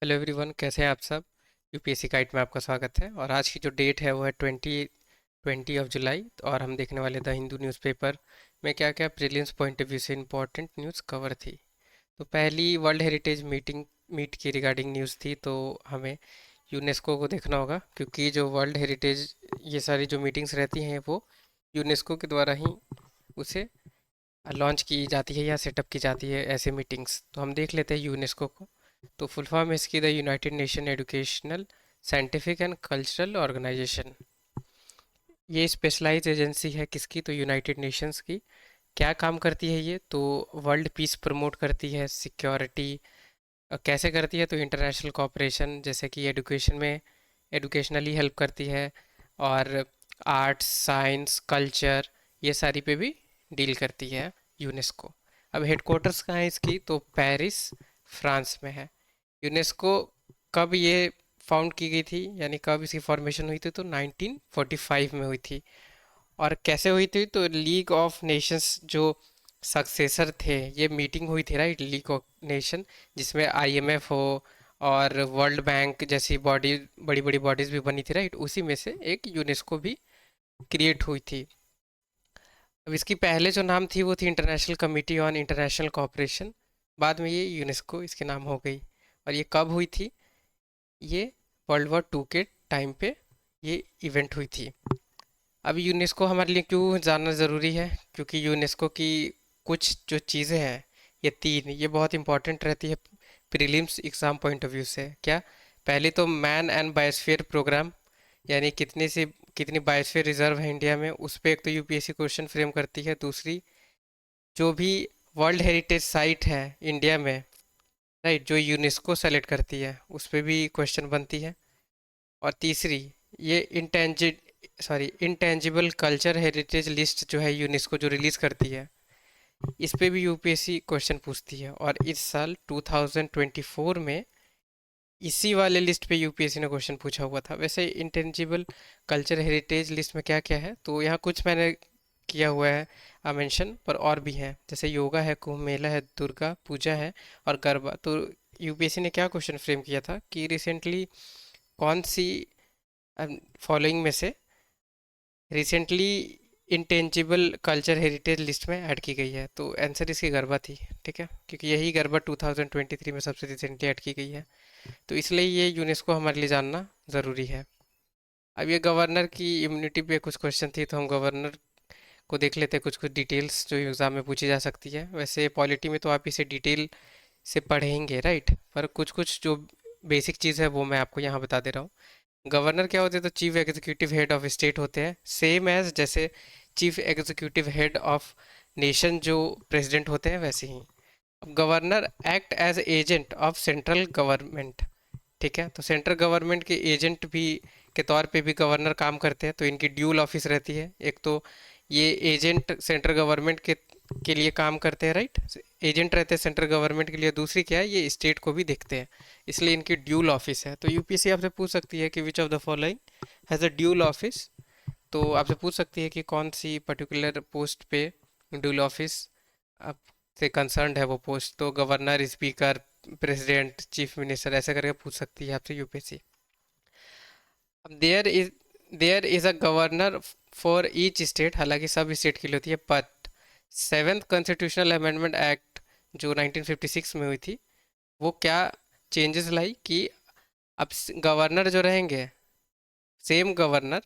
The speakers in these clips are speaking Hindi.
हेलो एवरीवन, कैसे हैं आप सब। यूपीएससी गाइड में आपका स्वागत है। और आज की जो डेट है वो है 20 जुलाई। और हम देखने वाले द हिंदू न्यूज़पेपर में क्या क्या प्रीलिम्स पॉइंट ऑफ व्यू से इम्पोर्टेंट न्यूज़ कवर थी। तो पहली वर्ल्ड हेरिटेज मीट की रिगार्डिंग न्यूज़ थी, तो हमें यूनेस्को को देखना होगा, क्योंकि जो वर्ल्ड हेरिटेज ये सारी जो मीटिंग्स रहती हैं वो यूनेस्को के द्वारा ही उसे लॉन्च की जाती है या सेटअप की जाती है ऐसे मीटिंग्स। तो हम देख लेते हैं यूनेस्को को। तो फुल फॉर्म है इसकी the United Nation Educational Scientific and Cultural Organization. ये स्पेशलाइज एजेंसी है किसकी, तो यूनाइटेड नेशंस की। क्या काम करती है ये, तो वर्ल्ड पीस प्रमोट करती है, सिक्योरिटी कैसे करती है, तो इंटरनेशनल कोऑपरेशन जैसे कि एजुकेशन में एजुकेशनली हेल्प करती है, और आर्ट्स साइंस कल्चर ये सारी पे भी डील करती है यूनेस्को। अब हेडक्वार्टर्स कहाँ है इसकी, तो पेरिस फ्रांस में है। यूनेस्को कब ये फाउंड की गई थी, यानी कब इसकी फॉर्मेशन हुई थी, तो 1945 में हुई थी। और कैसे हुई थी, तो लीग ऑफ नेशंस जो सक्सेसर थे, ये मीटिंग हुई थी राइट, लीग ऑफ नेशन, जिसमें आईएमएफ हो और वर्ल्ड बैंक जैसी बॉडी, बड़ी बड़ी बॉडीज भी बनी थी राइट, उसी में से एक यूनेस्को भी क्रिएट हुई थी। अब इसकी पहले जो नाम थी वो थी international committee on international cooperation. बाद में ये यूनेस्को इसके नाम हो गई। और ये कब हुई थी, ये वर्ल्ड वॉर 2 के टाइम पे ये इवेंट हुई थी। अब यूनेस्को हमारे लिए क्यों जानना ज़रूरी है, क्योंकि यूनेस्को की कुछ जो चीज़ें हैं, ये तीन, ये बहुत इंपॉर्टेंट रहती है prelims exam point of view से। क्या, पहले तो मैन एंड बायोस्फीयर प्रोग्राम, यानी कितनी बायोस्फीयर रिजर्व है इंडिया में, उस पर एक तो यूपीएससी क्वेश्चन फ्रेम करती है। दूसरी, जो भी वर्ल्ड हेरिटेज साइट है इंडिया में राइट, जो यूनेस्को सेलेक्ट करती है, उस पर भी क्वेश्चन बनती है। और तीसरी, ये इंटेंजिबल कल्चर हेरिटेज लिस्ट जो है यूनेस्को जो रिलीज करती है, इस पे भी यूपीएससी क्वेश्चन पूछती है। और इस साल 2024 में इसी वाले लिस्ट पे यूपीएससी ने क्वेश्चन पूछा हुआ था। वैसे इंटेंजिबल कल्चर हेरिटेज लिस्ट में क्या क्या है, तो यहाँ कुछ मैंने किया हुआ है मेंशन, पर और भी हैं, जैसे योगा है, कुंभ मेला है, दुर्गा पूजा है और गरबा। तो यूपीएससी ने क्या क्वेश्चन फ्रेम किया था कि रिसेंटली कौन सी फॉलोइंग में से recently intangible culture heritage list में ऐड की गई है, तो आंसर इसकी गरबा थी। ठीक है, क्योंकि यही गरबा 2023 में सबसे रिसेंटली ऐड की गई है। तो इसलिए ये यूनेस्को हमारे लिए जानना ज़रूरी है। अब ये गवर्नर की इम्यूनिटी पे कुछ क्वेश्चन थी, तो हम गवर्नर को देख लेते हैं, कुछ कुछ डिटेल्स जो एग्ज़ाम में पूछी जा सकती है। वैसे पॉलिटी में तो आप इसे डिटेल से पढ़ेंगे राइट, पर कुछ कुछ जो बेसिक चीज़ है वो मैं आपको यहाँ बता दे रहा हूँ। गवर्नर क्या होते हैं, तो chief executive head of state होते हैं, सेम एज जैसे chief executive head of nation जो प्रेसिडेंट होते हैं, वैसे ही। अब governor act as agent of central government. ठीक है, तो सेंट्रल गवर्नमेंट के एजेंट भी के तौर पे भी गवर्नर काम करते हैं, तो इनकी ड्यूल ऑफिस रहती है। एक तो ये एजेंट सेंट्रल गवर्नमेंट के लिए काम करते हैं राइट, एजेंट रहते हैं सेंट्रल गवर्नमेंट के लिए। दूसरी क्या है, ये स्टेट को भी देखते हैं, इसलिए इनकी ड्यूल ऑफिस है। तो यूपीएससी आपसे पूछ सकती है कि which of the following has a dual office. तो आपसे पूछ सकती है कि कौन सी पर्टिकुलर पोस्ट पे ड्यूल ऑफिस आपसे कंसर्न्ड है वो पोस्ट, तो governor, speaker, president, chief minister, ऐसे करके पूछ सकती है आपसे यूपीएससी। अब there is a governor for each state, हालांकि सब स्टेट के लिए होती है, but seventh constitutional amendment act जो 1956 में हुई थी, वो क्या चेंजेस लाई कि अब गवर्नर जो रहेंगे, सेम गवर्नर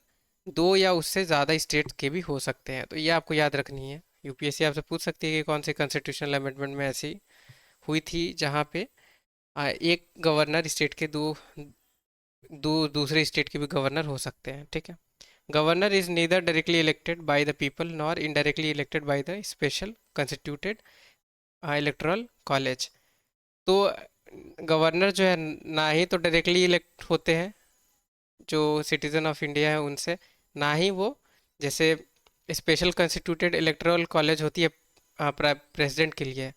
दो या उससे ज़्यादा स्टेट के भी हो सकते हैं। तो ये आपको याद रखनी है। यूपीएससी आपसे पूछ सकती है कि कौन से कॉन्स्टिट्यूशनल अमेंडमेंट में ऐसी हुई थी जहाँ पे एक गवर्नर स्टेट के दूसरे स्टेट के भी गवर्नर हो सकते हैं। ठीक है, governor is neither directly elected by the people nor indirectly elected by the special constituted electoral college. तो गवर्नर जो है ना ही तो डायरेक्टली इलेक्ट होते हैं जो सिटीजन ऑफ इंडिया है उनसे, ना ही वो जैसे स्पेशल कंस्टिट्यूटेड इलेक्टोरल कॉलेज होती है प्रेसिडेंट के लिए,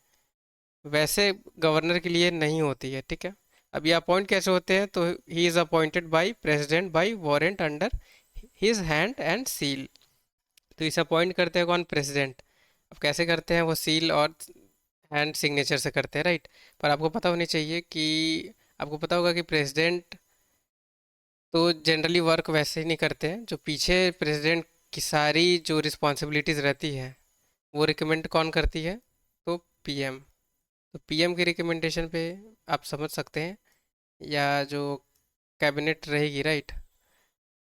वैसे गवर्नर के लिए नहीं होती है। ठीक है, अब ये अपॉइंट कैसे होते हैं, तो he is appointed by president bye warrant under his hand and seal. तो इसे अपॉइंट करते हैं कौन, प्रेसिडेंट। अब कैसे करते हैं, वो सील और हैंड सिग्नेचर से करते हैं राइट। पर आपको पता होनी चाहिए कि आपको पता होगा कि प्रेसिडेंट तो जनरली वर्क वैसे ही नहीं करते हैं, जो पीछे प्रेसिडेंट की सारी जो रिस्पॉन्सिबिलिटीज़ रहती है वो रिकमेंड कौन करती है? तो पीएम। तो पीएम की रिकमेंडेशन पे आप समझ सकते हैं, या जो कैबिनेट रहेगी, राइट,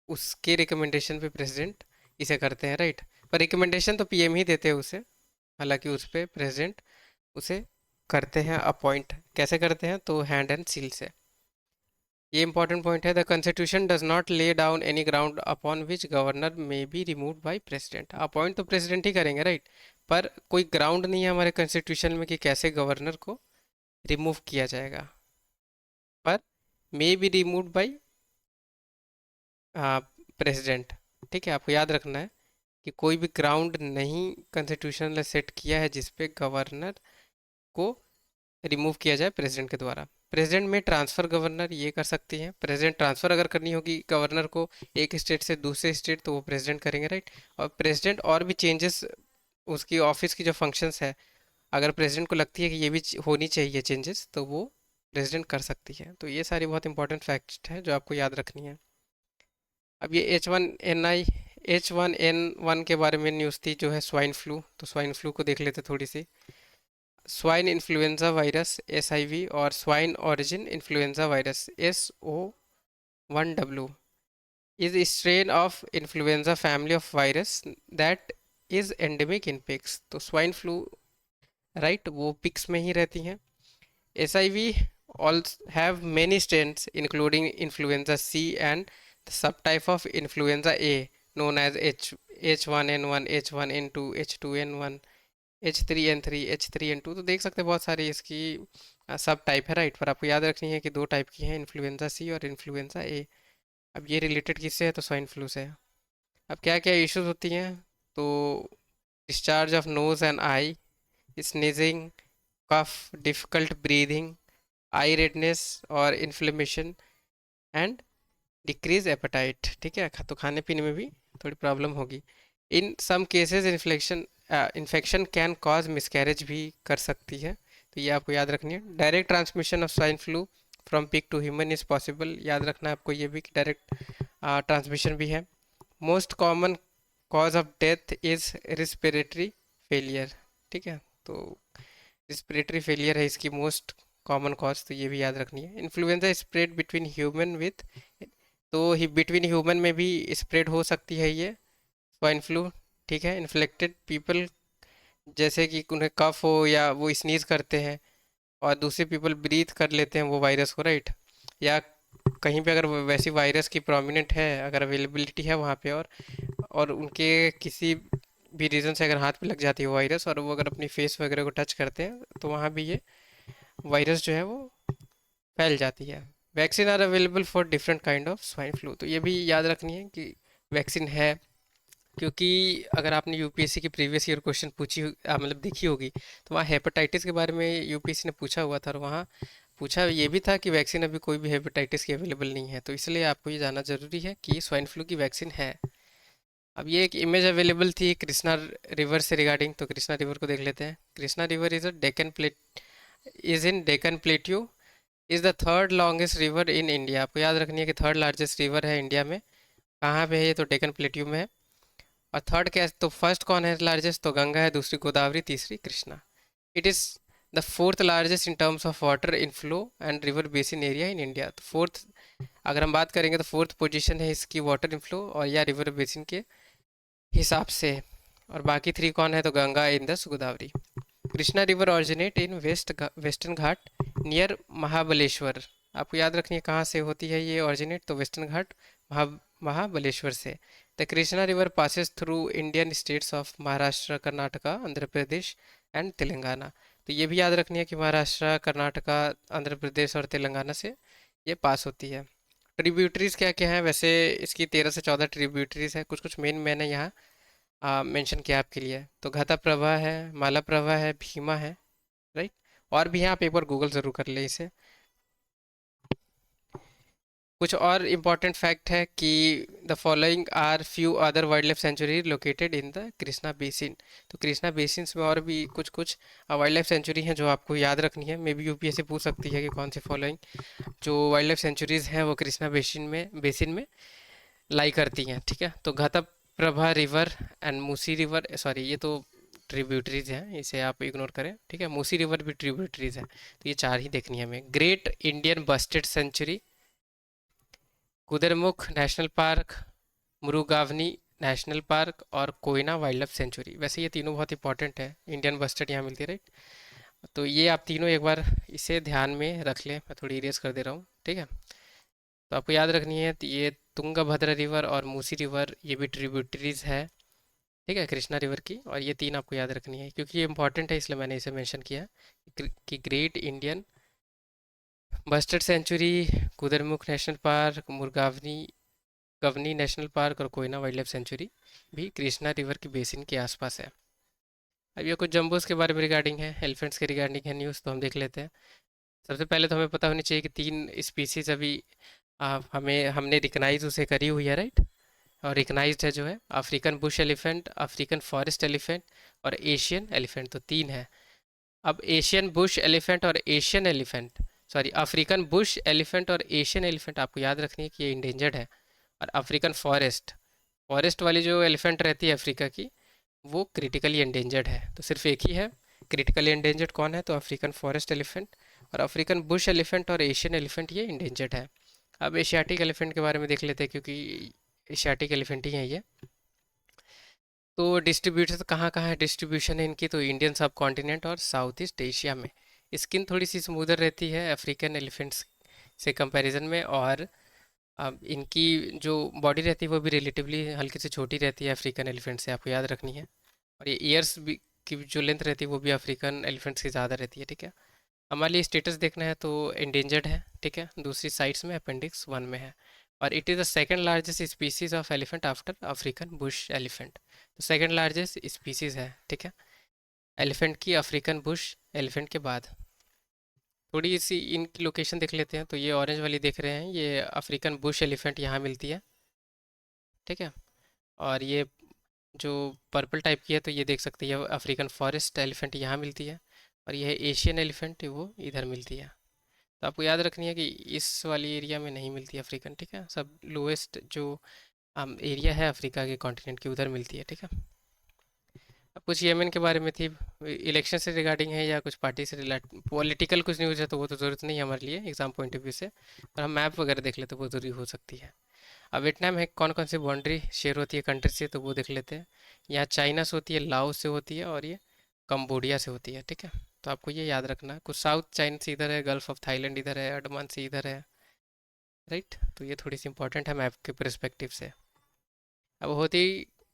उसके रिकमेंडेशन पे प्रेसिडेंट इसे करते हैं, राइट। पर रिकमेंडेशन तो पीएम ही देते हैं उसे, हालांकि उस पे प्रेसिडेंट उसे करते हैं अपॉइंट। कैसे करते हैं? तो हैंड एंड सील से। ये इंपॉर्टेंट पॉइंट है। The constitution does not lay down any ground upon which governor may be removed by president. Appoint तो प्रेसिडेंट ही करेंगे, राइट, पर कोई ग्राउंड नहीं है हमारे कॉन्स्टिट्यूशन में कि कैसे गवर्नर को रिमूव किया जाएगा। पर मे बी रिमूव्ड बाय प्रेसिडेंट। ठीक है, आपको याद रखना है कि कोई भी ग्राउंड नहीं कॉन्स्टिट्यूशन ने सेट किया है जिसपे गवर्नर को रिमूव किया जाए प्रेसिडेंट के द्वारा। प्रेसिडेंट में ट्रांसफ़र गवर्नर ये कर सकती हैं। प्रेसिडेंट ट्रांसफ़र अगर करनी होगी गवर्नर को एक स्टेट से दूसरे स्टेट, तो वो प्रेसिडेंट करेंगे, राइट। और प्रेसिडेंट और भी चेंजेस, उसकी ऑफिस की जो फंक्शंस है, अगर प्रेसिडेंट को लगती है कि ये भी होनी चाहिए चेंजेस, तो वो प्रेसिडेंट कर सकती है। तो ये सारी बहुत इंपॉर्टेंट फैक्ट है जो आपको याद रखनी है। अब ये H1N1 के बारे में न्यूज़ थी, जो है स्वाइन फ्लू। तो स्वाइन फ्लू को देख लेते थोड़ी सी। स्वाइन इन्फ्लुएंजा वायरस SIV और swine origin influenza virus SO1W is a strain of influenza family of virus that is endemic in pigs। तो स्वाइन फ्लू, राइट, वो पिग्स में ही रहती हैं। SIV also have many strains including influenza C and the subtype of influenza A known as H1N1, H1N2, H2N1, H3N3, H3N2। तो देख सकते हैं बहुत सारी इसकी सब टाइप है, राइट। पर आपको याद रखनी है कि दो टाइप की हैं, इन्फ्लुएंजा सी और इन्फ्लुएंजा ए। अब ये रिलेटेड किससे है? तो स्वाइन फ्लू से है। अब क्या क्या इश्यूज होती हैं? तो discharge of nose and eye, sneezing, cough, difficult breathing, eye redness और इन्फ्लेमेशन एंड डिक्रीज एपेटाइट। ठीक है, तो खाने पीने में भी थोड़ी प्रॉब्लम होगी। In some cases infection can cause miscarriage भी कर सकती है। तो ये आपको याद रखनी है। Direct transmission of swine flu from pig to human is possible. याद रखना है आपको ये भी कि डायरेक्ट ट्रांसमिशन भी है। Most common cause of death is respiratory failure. ठीक है, तो रिस्पिरेटरी फेलियर है इसकी मोस्ट कॉमन कॉज, तो ये भी याद रखनी है। Influenza spread between human with, तो ही बिटवीन ह्यूमन में भी स्प्रेड हो सकती है ये स्वाइन फ्लू। ठीक है, इन्फ्लेक्टेड पीपल, जैसे कि उन्हें कफ हो या वो स्नीज करते हैं और दूसरे पीपल ब्रीथ कर लेते हैं वो वायरस को, राइट। या कहीं पे अगर वैसी वायरस की प्रोमिनेंट है, अगर अवेलेबिलिटी है वहाँ पे, और उनके किसी भी रीज़न से अगर हाथ पे लग जाती है वायरस और वो अगर अपनी फेस वगैरह को टच करते हैं, तो वहाँ भी ये वायरस जो है वो फैल जाती है। Vaccine are available for different kind of swine flu. तो ये भी याद रखनी है कि वैक्सीन है, क्योंकि अगर आपने यूपीएससी की प्रीवियस ईयर क्वेश्चन मतलब देखी होगी, तो वहाँ हेपेटाइटिस के बारे में यूपीएससी ने पूछा हुआ था, और वहाँ पूछा ये भी था कि वैक्सीन अभी कोई भी हेपेटाइटिस की अवेलेबल नहीं है। तो इसलिए आपको ये जानना जरूरी है कि स्वाइन फ्लू की वैक्सीन है। अब ये एक इमेज अवेलेबल थी कृष्णा रिवर से रिगार्डिंग, तो कृष्णा रिवर को देख लेते हैं। Krishna river is in Deccan plateau, is the third longest river in India. आपको याद रखनी है कि थर्ड लार्जेस्ट रिवर है इंडिया में। कहाँ पे है ये? तो डेक्कन प्लेट्यू में है। और थर्ड क्या है? तो फर्स्ट कौन है लार्जेस्ट? तो गंगा है, दूसरी गोदावरी, तीसरी Krishna. It is the fourth largest in terms of water inflow and river basin area in India. तो फोर्थ, अगर हम बात करेंगे तो फोर्थ पोजीशन है इसकी वाटर इनफ्लो और या रिवर बेसिन के हिसाब से। और बाकी थ्री कौन है? तो Ganga, Indus, Godavari. Krishna river originate in western Ghat near Mahabaleshwar. आपको याद रखनी है कहाँ से होती है ये ऑरिजिनेट? तो वेस्टर्न घाट महा महाबलेश्वर से। The Krishna river passes through Indian states of Maharashtra, Karnataka, Andhra Pradesh and Telangana. तो ये भी याद रखनी है कि महाराष्ट्र, कर्नाटका, आंध्र प्रदेश और तेलंगाना से ये पास होती है। ट्रिब्यूटरीज क्या क्या है? वैसे इसकी 13 से 14 ट्रिब्यूटरीज है। कुछ कुछ मेन मैंने यहाँ मेंशन किया आपके लिए। तो घाटा प्रवाह है, माला प्रवाह है, भीमा है, राइट। और भी हैं, आप एक बार गूगल ज़रूर कर ले इसे। कुछ और इम्पॉर्टेंट फैक्ट है कि the following are few other wild life sanctuary located in the Krishna basin. तो कृष्णा बेसिन में और भी कुछ कुछ वाइल्ड लाइफ सेंचुरी हैं जो आपको याद रखनी है। मे बी यूपीएससी पूछ सकती है कि कौन सी फॉलोइंग जो वाइल्ड लाइफ सेंचुरीज हैं वो कृष्णा बेसिन में लाई करती हैं, ठीक है। तो Ghataprabha river and Musi river, sorry ये तो ट्रिब्यूटरीज हैं, इसे आप इग्नोर करें, ठीक है। मूसी रिवर भी ट्रिब्यूटरीज है, तो ये चार ही देखनी है हमें। Great Indian bustard sanctuary, Kudremukh national park, Murugavani national park और कोयना वाइल्ड लाइफ सेंचुरी। वैसे ये तीनों बहुत इंपॉर्टेंट है, इंडियन बस्टर्ड यहाँ मिलती है, राइट। तो ये आप तीनों एक बार इसे ध्यान में रख लें, मैं थोड़ी इरेज कर दे रहा हूँ, ठीक है। तो आपको याद रखनी है, तो ये तुंगभद्रा रिवर और मूसी रिवर ये भी ट्रिब्यूटरीज है, ठीक है, कृष्णा रिवर की। और ये तीन आपको याद रखनी है क्योंकि ये इंपॉर्टेंट है, इसलिए मैंने इसे मेंशन किया है कि great Indian bustard sanctuary, Kudremukh national park, Murgavani Gavani national park और कोयना वाइल्ड लाइफ सेंचुरी भी कृष्णा रिवर की बेसिन के आसपास है। अब ये कुछ जंबोस के बारे में रिगार्डिंग है, एलिफेंट्स के रिगार्डिंग है न्यूज़, तो हम देख लेते हैं। सबसे पहले तो हमें पता होनी चाहिए कि तीन स्पीसीज अभी हमने रिकनाइज उसे करी हुई है, राइट। और रिकनाइज्ड है जो है African Bush elephant, African forest elephant और एशियन एलिफेंट, तो तीन है। अब एशियन बुश एलिफेंट और Asian elephant, sorry African Bush elephant और एशियन एलिफेंट आपको याद रखनी है कि ये इंडेंजर्ड है। और अफ्रीकन फॉरेस्ट, फॉरेस्ट वाली जो एलिफेंट रहती है अफ्रीका की, वो क्रिटिकली एंडेंजर्ड है। तो सिर्फ एक ही है क्रिटिकली एंडेंजर्ड, कौन है, तो अफ्रीकन फॉरेस्ट एलिफेंट। और अफ्रीकन बुश एलिफेंट और एशियन एलिफेंट ये इंडेंजर्ड है। अब एशियाटिक एलिफेंट के बारे में देख लेते हैं, क्योंकि एशियाटिक एलिफेंट ही है ये। तो डिस्ट्रीब्यूशन कहाँ कहाँ है, डिस्ट्रीब्यूशन है इनकी, तो इंडियन सब कॉन्टिनेंट और साउथ ईस्ट एशिया में। स्किन थोड़ी सी स्मूदर रहती है अफ्रीकन एलिफेंट्स से कंपैरिजन में, और इनकी जो बॉडी रहती है वो भी रिलेटिवली हल्की सी छोटी रहती है अफ्रीकन एलिफेंट से, आपको याद रखनी है। और ये ईयर्स भी की जो लेंथ रहती है वो भी अफ्रीकन एलिफेंट्स की ज़्यादा रहती है, ठीक है। हमारे लिए स्टेटस देखना है तो इंडेंजर्ड है, ठीक है, दूसरी साइट्स में अपेंडिक्स 1 में है। और it is the second largest species of elephant after African Bush elephant. तो सेकंड लार्जेस्ट स्पीसीज है, ठीक है, एलिफेंट की अफ्रीकन बुश एलिफेंट के बाद। थोड़ी सी इनकी लोकेशन देख लेते हैं, तो ये ऑरेंज वाली देख रहे हैं, ये अफ्रीकन बुश एलिफेंट यहाँ मिलती है, ठीक है। और ये जो पर्पल टाइप की है तो ये देख सकते हैं अफ्रीकन फॉरेस्ट एलिफेंट यहाँ मिलती है। और ये एशियन एलिफेंट वो इधर मिलती है। तो आपको याद रखनी है कि इस वाली एरिया में नहीं मिलती अफ्रीकन, ठीक है, सब लोएस्ट जो एरिया है अफ्रीका के कॉन्टिनेंट की उधर मिलती है, ठीक है। अब कुछ येमेन के बारे में थी, इलेक्शन से रिगार्डिंग है या कुछ पार्टी से रिलेट पॉलिटिकल कुछ न्यूज़ है, तो वो तो ज़रूरत नहीं है हमारे लिए एग्जाम पॉइंट ऑफ व्यू से, पर हम मैप वगैरह देख लेते तो वो ज़रूरी हो सकती है। अब वियतनाम है कौन कौन सी बाउंड्री शेयर होती है कंट्री से, तो वो देख लेते हैं। यहाँ चाइना से होती है, लाओस से होती है और ये कंबोडिया से होती है, ठीक है। तो आपको ये याद रखना है, कुछ साउथ चाइना से इधर है, गल्फ ऑफ थाईलैंड इधर है, अंडमान से इधर है, राइट। तो ये थोड़ी सी इंपॉर्टेंट है मैप के परस्पेक्टिव से। अब होती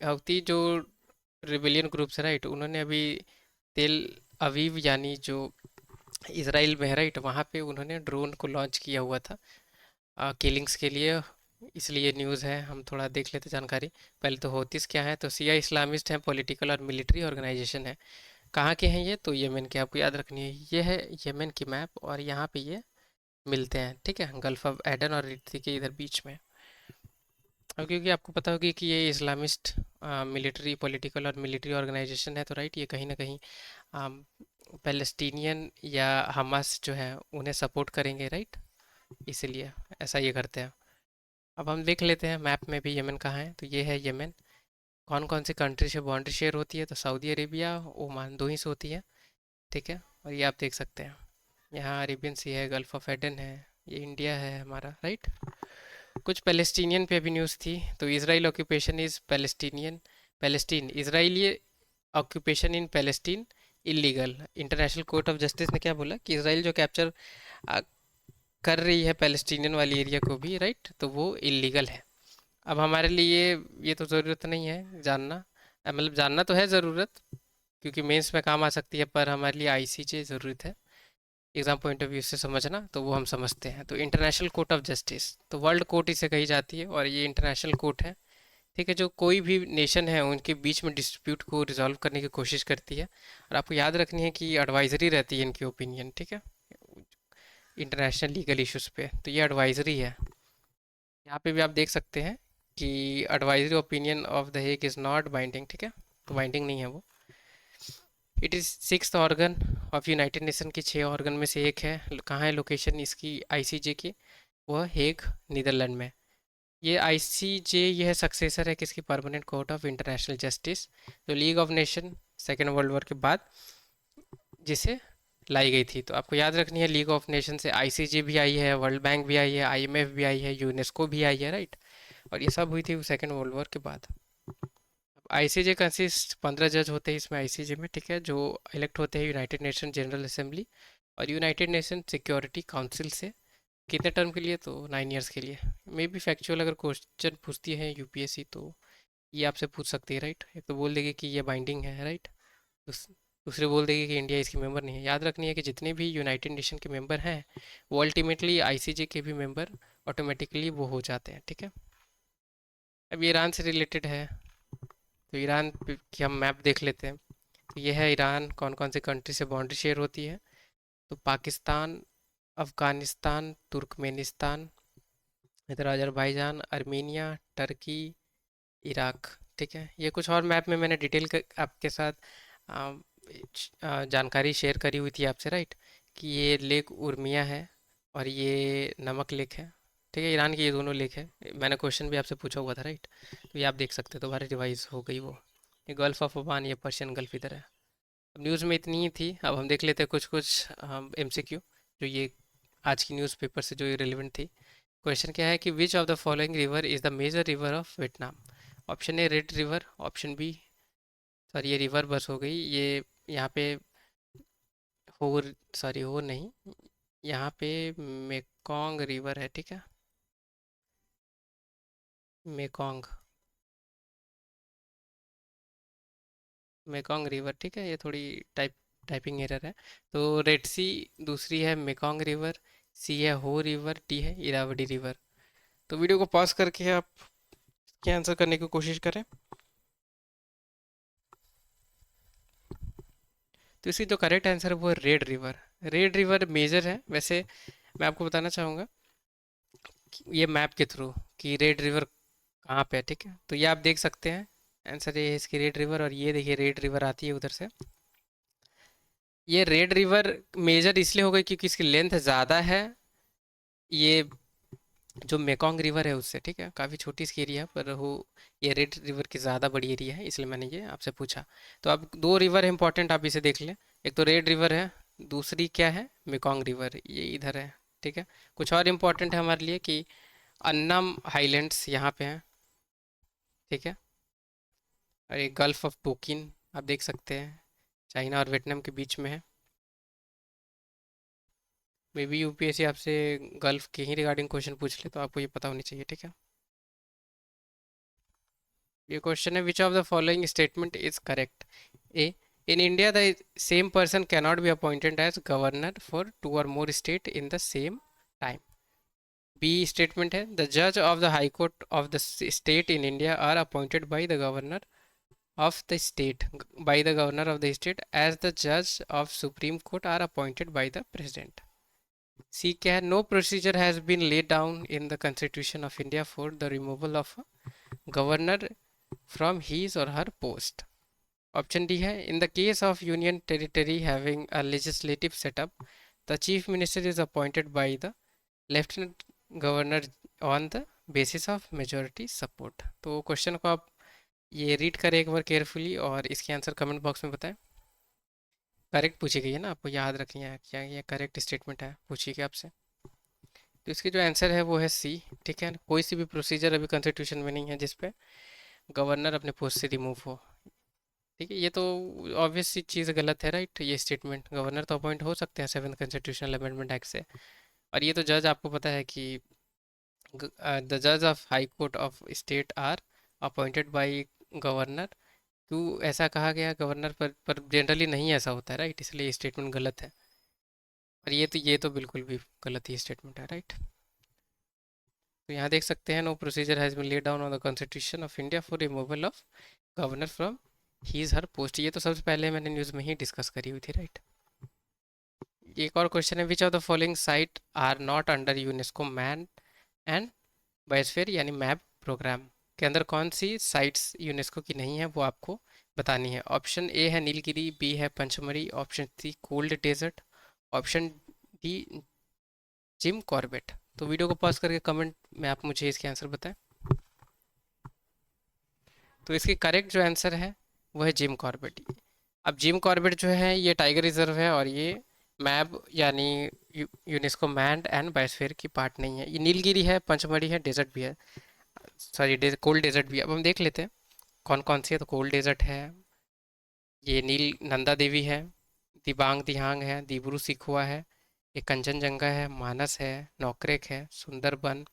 होती जो रिबेलियन ग्रुप्स है, राइट, उन्होंने अभी तेल अवीव यानी जो इसराइल में है, राइट, वहाँ पे उन्होंने ड्रोन को लॉन्च किया हुआ था किलिंग्स के लिए, इसलिए न्यूज़ है, हम थोड़ा देख लेते जानकारी। पहले तो होतीस क्या है, तो सिया इस्लामिस्ट हैं, पॉलिटिकल और मिलिट्री ऑर्गेनाइजेशन है। कहाँ के हैं ये, तो यमन के, आपको याद रखनी है, ये है यमन की मैप और यहाँ पे ये मिलते हैं, ठीक है, गल्फ ऑफ एडन और रिट्टी के इधर बीच में। अब क्योंकि आपको पता होगी कि ये इस्लामिस्ट मिलिट्री पॉलिटिकल और मिलिट्री ऑर्गेनाइजेशन है, तो राइट ये कहीं ना कहीं पैलेस्टीनियन या हमास जो है उन्हें सपोर्ट करेंगे, राइट, इसीलिए ऐसा ये करते हैं। अब हम देख लेते हैं मैप में भी यमन कहाँ है, तो ये है यमन। कौन कौन सी कंट्री से बाउंड्री शेयर होती है, तो सऊदी अरेबिया ओमान दो ही से होती है, ठीक है। और ये आप देख सकते हैं, यहाँ अरेबियन सी है, गल्फ ऑफ एडन है, ये इंडिया है हमारा, राइट। कुछ पैलेस्टीनियन पे भी न्यूज़ थी, तो Israel occupation is Palestinian, Palestine Israeli occupation in Palestine illegal. International court of justice ने क्या बोला कि इसराइल जो कैप्चर कर रही है पैलेस्टीनियन वाली एरिया को भी, राइट, तो वो इलीगल है। अब हमारे लिए ये तो ज़रूरत नहीं है जानना, मतलब जानना तो है ज़रूरत क्योंकि मेंस में काम आ सकती है, पर हमारे लिए आईसीजे ज़रूरत है एग्ज़ाम पॉइंट ऑफ व्यू से समझना, तो वो हम समझते हैं। तो इंटरनेशनल कोर्ट ऑफ जस्टिस, तो वर्ल्ड कोर्ट इसे कही जाती है और ये इंटरनेशनल कोर्ट है, ठीक है, जो कोई भी नेशन है उनके बीच में डिस्प्यूट को रिजॉल्व करने की कोशिश करती है। और आपको याद रखनी है कि एडवाइजरी रहती है इनकी ओपिनियन, ठीक है, इंटरनेशनल लीगल इश्यूज पे, तो ये एडवाइजरी है। यहाँ पे भी आप देख सकते हैं कि advisory opinion of the Hague is not binding, ठीक है, तो बाइंडिंग नहीं है वो। It is sixth organ of United nation की 6 ऑर्गन में से एक है। कहाँ है लोकेशन इसकी आईसीजे की? वह हेग, नीदरलैंड में। ये आईसीजे यह सक्सेसर है किसकी? Permanent Court of International Justice, जो League of Nation Second World War के बाद जिसे लाई गई थी। तो आपको याद रखनी है, लीग ऑफ नेशन से आईसीजे भी आई है, वर्ल्ड बैंक भी आई है, आईएमएफ भी आई है, यूनेस्को भी आई है, राइट। और ये सब हुई थी सेकेंड वर्ल्ड वॉर के बाद। आईसीजे कंसिस्ट 15 जज होते हैं इसमें आईसीजे में, ठीक है, जो इलेक्ट होते हैं यूनाइटेड नेशन जनरल असेंबली और यूनाइटेड नेशन सिक्योरिटी काउंसिल से। कितने टर्म के लिए? तो 9 ईयर्स के लिए। मे बी फैक्चुअल अगर क्वेश्चन पूछती है यूपीएससी तो ये आपसे पूछ सकती है, राइट। एक तो बोल देगी कि ये बाइंडिंग है, राइट। दूसरे बोल देगी कि इंडिया इसकी मेंबर नहीं है। याद रखनी है कि जितने भी यूनाइटेड नेशन के मेंबर हैं वो अल्टीमेटली आईसीजे के भी मेंबर ऑटोमेटिकली वो हो जाते हैं, ठीक है। अब ईरान से रिलेटेड है, तो ईरान की हम मैप देख लेते हैं। तो ये है ईरान, कौन कौन सी कंट्री से बाउंड्री शेयर होती है। तो पाकिस्तान, अफ़गानिस्तान, तुर्कमेनिस्तान, इधर अजरबैजान, अर्मीनिया, टर्की, इराक, ठीक है। ये कुछ और मैप में मैंने डिटेल आपके साथ आ, जानकारी शेयर करी हुई थी आपसे, राइट। कि ये लेक उर्मिया है और ये नमक लेक है, ठीक है। ईरान की ये दोनों लेक है। मैंने क्वेश्चन भी आपसे पूछा हुआ था, राइट। तो ये आप देख सकते हो, दोबारा रिवाइज हो गई वो। ये गल्फ ऑफ ओमान, ये पर्शियन गल्फ इधर है। अब न्यूज़ में इतनी ही थी, अब हम देख लेते हैं कुछ कुछ एमसीक्यू जो ये आज की न्यूज़पेपर से जो ये रिलेवेंट थी। क्वेश्चन क्या है कि which of the following river is the major river of Vietnam. Option A red river, option B, sorry ये रिवर बस हो गई, ये यहाँ पे हो, सॉरी हो नहीं, यहाँ पे मेकोंग रिवर है, ठीक है, मेकोंग, मेकोंग रिवर, ठीक है। ये थोड़ी टाइपिंग एरर है। तो रेड सी दूसरी है, मेकोंग रिवर, सी है हो रिवर, डी है इरावदी रिवर। तो वीडियो को पॉज करके आप इसके आंसर करने की कोशिश करें। तो इसकी जो करेक्ट आंसर है वो है red river. Red river major है। वैसे मैं आपको बताना चाहूँगा ये मैप के थ्रू कि रेड रिवर कहाँ पे है, ठीक है। तो ये आप देख सकते हैं, आंसर ये है इसकी रेड रिवर। और ये देखिए रेड रिवर आती है उधर से। ये रेड रिवर मेजर इसलिए हो गई क्योंकि इसकी लेंथ ज़्यादा है, ये जो मेकोंग रिवर है उससे, ठीक है। काफ़ी छोटी इसकी एरिया पर वो, ये रेड रिवर की ज़्यादा बड़ी एरिया है, इसलिए मैंने ये आपसे पूछा। तो अब दो रिवर है इंपॉर्टेंट, आप इसे देख लें। एक तो रेड रिवर है, दूसरी क्या है? मेकोंग रिवर, ये इधर है, ठीक है। कुछ और इम्पोर्टेंट है हमारे लिए कि अन्नम हाईलैंड्स यहाँ पे हैं, ठीक है। और ये गल्फ ऑफ टोकिन आप देख सकते हैं, चाइना और वियतनाम के बीच में है। मे बी यूपीएससी आपसे गल्फ के ही रिगार्डिंग क्वेश्चन पूछ ले, तो आपको ये पता होनी चाहिए, ठीक है। ये क्वेश्चन है, which of the following statement is correct? A, in India the same person cannot be appointed as governor for 2 or more state in the same time. B statement है, द जज of the high court of the state in India are appointed by the governor of the state, by the governor of the state, as the judge of supreme court are appointed by the president. C क्या है, no procedure has been laid down in the constitution of India for the removal of a governor from his or her post. Option D है, in the case of union territory having a legislative setup, the chief minister is appointed by the lieutenant governor on the basis of majority support. तो क्वेश्चन को आप ये रीड करें एक बार केयरफुली और इसके आंसर कमेंट बॉक्स में बताएं। करेक्ट पूछी गई है ना, आपको याद रखनी है क्या ये करेक्ट स्टेटमेंट है, पूछी गई आपसे। तो इसकी जो आंसर है वो है सी, ठीक है। कोई सी भी प्रोसीजर अभी कॉन्स्टिट्यूशन में नहीं है जिसपे गवर्नर अपने पोस्ट से रिमूव हो, ठीक है। ये तो ऑब्वियस सी चीज़ गलत है, राइट। ये स्टेटमेंट, गवर्नर तो अपॉइंट हो सकते हैं 7th कॉन्स्टिट्यूशनल अमेंडमेंट एक्ट से। और ये तो जज आपको पता है कि द जज of high court of state are appointed by governor. क्यों ऐसा कहा गया गवर्नर पर जनरली नहीं ऐसा होता है, राइट। इसलिए ये स्टेटमेंट गलत है। और ये तो बिल्कुल भी गलत ही स्टेटमेंट है, राइट। तो यहाँ देख सकते हैं, no procedure has been laid down on the constitution of India for removal of governor from his her post. ये तो सबसे पहले मैंने न्यूज़ में ही डिस्कस करी हुई थी, राइट। एक और क्वेश्चन है, which of the following site are not under UNESCO man and biosphere यानी मैप प्रोग्राम के अंदर कौन सी साइट्स यूनेस्को की नहीं है, वो आपको बतानी है। ऑप्शन ए है नीलगिरी, बी है Pachmarhi, option C cold desert, option D Jim Corbett. तो वीडियो को पॉज करके कमेंट में आप मुझे इसके आंसर बताएं। तो इसकी करेक्ट जो आंसर है वो है जिम कॉर्बेट। अब जिम कॉर्बेट जो है ये टाइगर रिजर्व है और ये मैब यानी यूनेस्को मैंड एंड बायोस्फीयर की पार्ट नहीं है। ये नीलगिरी है, पंचमढ़ी है, डेजर्ट भी है, सॉरी कोल्ड डेजर्ट भी है। अब हम देख लेते हैं कौन कौन सी है। तो कोल्ड डेजर्ट है, ये नील नंदा देवी है, दिबांग दिहांग है, दिब्रू सिखुआ है, ये कंचनजंगा है, मानस है, नौकरेक है, सुंदरबन,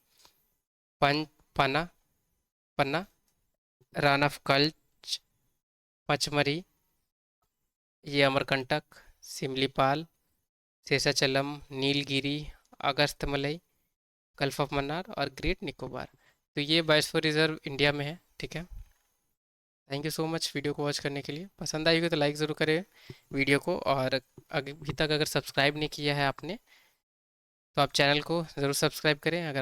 पन पना पन्ना, रन ऑफ कच्छ, पचमरी, ये अमरकंटक, सिमलीपाल, शेषाचलम, नीलगिरी, अगस्थमलई, गल्फ ऑफ मन्नार और ग्रेट निकोबार। तो ये बायोस्फीयर रिजर्व इंडिया में है। ठीक है, thank you so much video को वॉच करने के लिए। पसंद आई होगी तो लाइक ज़रूर करें वीडियो को, और अभी तक अगर सब्सक्राइब नहीं किया है आपने तो आप चैनल को ज़रूर सब्सक्राइब करें। अगर